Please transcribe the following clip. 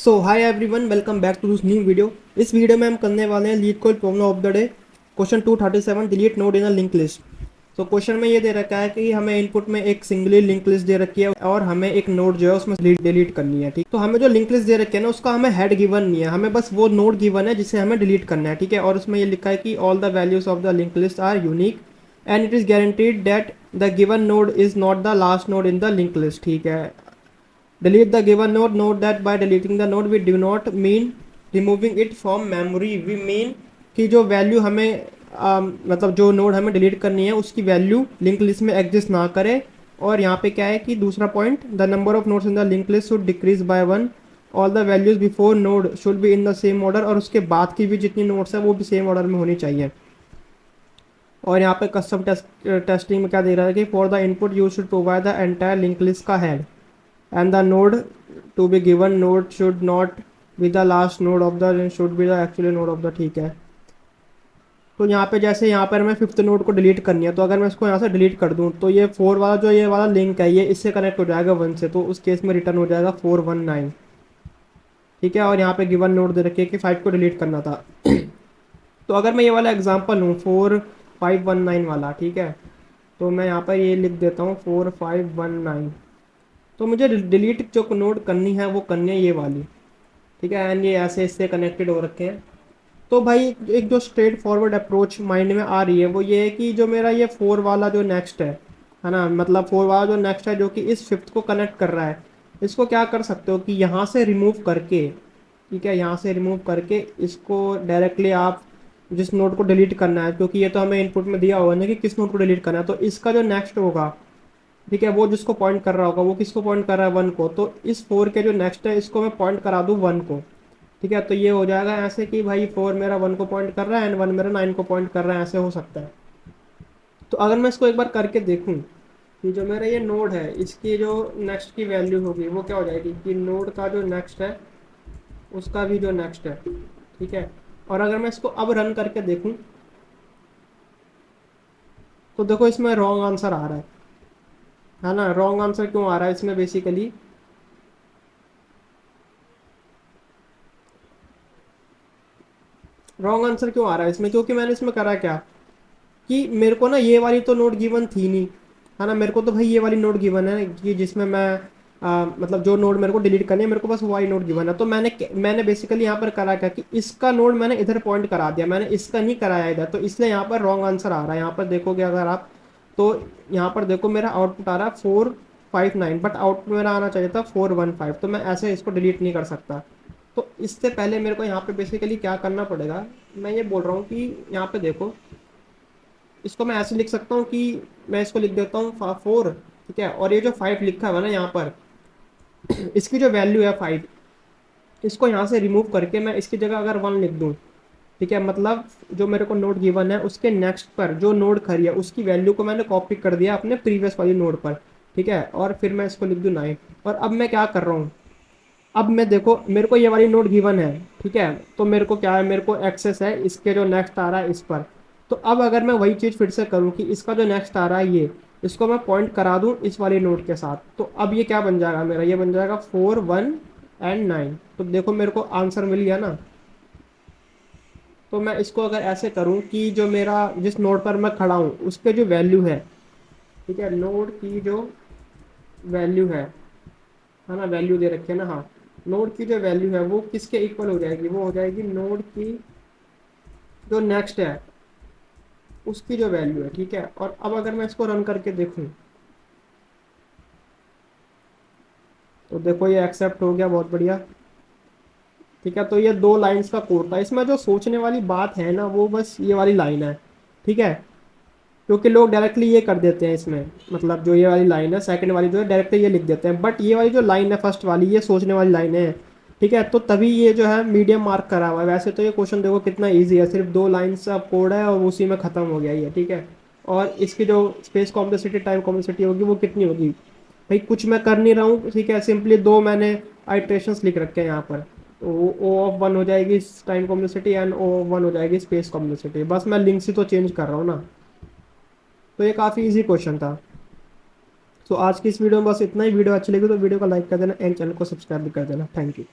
So hi everyone, welcome back to this new video. इस video में हम करने वाले हैं LeetCode problem of the day, question 237, delete node in a link list. तो question में ये दे रखा है कि हमें इनपुट में एक सिंगली लिंक लिस्ट दे रखी है और हमें एक नोड जो है उसमें डिलीट करनी है। ठीक, तो हमें जो लिंक लिस्ट दे रखी है ना, उसका हमें हेड गिवन नहीं है, हमें बस वो नोड गिवन है जिसे हमें डिलीट करना है। ठीक है, और उसमें ये लिखा है कि all the values of the link list are unique and it is guaranteed that the given node is not the last node in the link list. ठीक है, delete the given node. Note that by deleting the node we do not mean removing it from memory, we mean कि जो value हमें मतलब जो node हमें delete करनी है उसकी वैल्यू लिंक लिस्ट में एग्जिस्ट ना करे। और यहाँ पे क्या है कि दूसरा point, the number of nodes in the link list should decrease by one, all the values before node should be in the same order, और उसके बाद की भी जितनी नोड्स है वो भी सेम ऑर्डर में होनी चाहिए। और यहाँ पे कस्टम टेस्टिंग में क्या दे रहा है कि for the input you should provide the entire link list का head and the node to be given node should not be the last node of the should be the actual node of the। ठीक है, तो यहाँ पे जैसे यहाँ पर मैं फिफ्थ नोड को डिलीट करनी है, तो अगर मैं इसको यहाँ से डिलीट कर दूँ तो ये 4 वाला जो ये वाला लिंक है ये इससे कनेक्ट हो जाएगा 1 से, तो उस केस में रिटर्न हो जाएगा 419। ठीक है, और यहाँ पे गिवन नोड दे रखिए कि 5 को डिलीट करना था। तो अगर मैं ये वाला एग्जाम्पल लूँ 4519 वाला, ठीक है, तो मैं यहाँ पर ये लिख देता हूँ 4519। तो मुझे डिलीट जो नोड करनी है वो करनी है ये वाली। ठीक है, एंड ये ऐसे इससे कनेक्टेड हो रखे हैं। तो भाई एक जो स्ट्रेट फॉरवर्ड अप्रोच माइंड में आ रही है वो ये है कि जो मेरा ये 4 वाला जो नेक्स्ट है ना, मतलब 4 वाला जो नेक्स्ट है जो कि इस फिफ्थ को कनेक्ट कर रहा है, इसको क्या कर सकते हो कि यहाँ से रिमूव करके, ठीक है, यहाँ से रिमूव करके इसको डायरेक्टली आप जिस नोड को डिलीट करना है, क्योंकि ये तो हमें इनपुट में दिया होगा ना कि किस नोड को डिलीट करना है, तो इसका जो नेक्स्ट होगा, ठीक है, वो जिसको पॉइंट कर रहा होगा वो किसको पॉइंट कर रहा है 1 को, तो इस 4 के जो नेक्स्ट है इसको मैं पॉइंट करा दूँ 1 को। ठीक है, तो ये हो जाएगा ऐसे कि भाई 4 मेरा 1 को पॉइंट कर रहा है एंड 1 मेरा 9 को पॉइंट कर रहा है, ऐसे हो सकता है। तो अगर मैं इसको एक बार करके देखूँ कि जो मेरा ये नोड है इसकी जो नेक्स्ट की वैल्यू होगी वो क्या हो जाएगी कि नोड का जो नेक्स्ट है उसका भी जो नेक्स्ट है। ठीक है, और अगर मैं इसको अब रन करके देखूँ तो देखो इसमें रॉन्ग आंसर आ रहा है ना। रॉन्ग आंसर क्यों आ रहा है इसमें? बेसिकली रॉन्ग आंसर क्यों आ रहा है इसमें, क्योंकि मैंने इसमें करा क्या कि मेरे को ना ये वाली तो नोट गिवन थी नहीं, है ना। मेरे को तो भाई ये वाली नोट गिवन है कि जिसमें मैं मतलब जो नोड मेरे को डिलीट करनी है मेरे को बस वो वाली नोट गिवन है। तो मैंने बेसिकली यहाँ पर करा क्या कि इसका नोड मैंने इधर पॉइंट करा दिया, मैंने इसका नहीं कराया इधर, तो इसलिए यहाँ पर रॉन्ग आंसर आ रहा है। यहाँ पर देखोगे अगर आप, तो यहाँ पर देखो मेरा आउटपुट आ रहा है 459, बट आउटपुट मेरा आना चाहिए था 415, तो मैं ऐसे इसको डिलीट नहीं कर सकता। तो इससे पहले मेरे को यहाँ पे बेसिकली क्या करना पड़ेगा, मैं ये बोल रहा हूँ कि यहाँ पे देखो इसको मैं ऐसे लिख सकता हूँ कि मैं इसको लिख देता हूँ 4, ठीक है, और ये जो 5 लिखा हुआ है ना यहाँ पर इसकी जो वैल्यू है 5, इसको यहाँ से रिमूव करके मैं इसकी जगह अगर 1 लिख दूँ, ठीक है, मतलब जो मेरे को नोड गिवन है उसके नेक्स्ट पर जो नोड खड़ी है उसकी वैल्यू को मैंने कॉपी कर दिया अपने प्रीवियस वाली नोड पर। ठीक है, और फिर मैं इसको लिख दूँ 9। और अब मैं क्या कर रहा हूँ, अब मैं देखो मेरे को ये वाली नोट गिवन है, ठीक है, तो मेरे को क्या है, मेरे को एक्सेस है इसके जो नेक्स्ट आ रहा है इस पर। तो अब अगर मैं वही चीज़ फिर से करूँ कि इसका जो नेक्स्ट आ रहा है ये, इसको मैं पॉइंट करा दूँ इस वाली नोट के साथ, तो अब ये क्या बन जाएगा मेरा, ये बन जाएगा 4 1 एंड 9। तो देखो मेरे को आंसर मिल गया ना। तो मैं इसको अगर ऐसे करूँ कि जो मेरा जिस नोड पर मैं खड़ा हूँ उसके जो वैल्यू है, ठीक है, नोड की जो वैल्यू है ना, वैल्यू दे रखी है ना, हाँ, नोड की जो वैल्यू है वो किसके इक्वल हो जाएगी, वो हो जाएगी नोड की जो नेक्स्ट है उसकी जो वैल्यू है। ठीक है, और अब अगर मैं इसको रन करके देखूं तो देखो ये एक्सेप्ट हो गया, बहुत बढ़िया। ठीक है, तो ये 2 लाइंस का कोड था, इसमें जो सोचने वाली बात है ना वो बस ये वाली लाइन है। ठीक है, क्योंकि लोग डायरेक्टली ये कर देते हैं इसमें, मतलब जो ये वाली लाइन है सेकंड वाली जो है डायरेक्टली ये लिख देते हैं, बट ये वाली जो लाइन है फर्स्ट वाली ये सोचने वाली लाइन है। ठीक है, तो तभी ये जो है मीडियम मार्क करा हुआ है। वैसे तो ये क्वेश्चन देखो कितना इजी है, सिर्फ 2 लाइन्स का कोड है और उसी में ख़त्म हो गया ये। ठीक है, और इसकी जो स्पेस कॉम्प्लेक्सिटी टाइम कॉम्प्लेक्सिटी होगी वो कितनी होगी भाई, कुछ मैं कर नहीं रहा हूँ, ठीक है, सिंपली 2 मैंने आइट्रेशंस लिख रखे हैं यहाँ पर। तो ओ ऑफ 1 हो जाएगी time complexity and O of 1 हो जाएगी स्पेस कॉम्प्लेक्सिटी, बस मैं लिंक्स ही तो चेंज कर रहा हूँ ना। तो ये काफ़ी इजी क्वेश्चन था। तो आज की इस वीडियो में बस इतना ही। वीडियो अच्छी लगी तो वीडियो को लाइक कर देना एंड चैनल को सब्सक्राइब भी कर देना। Thank you.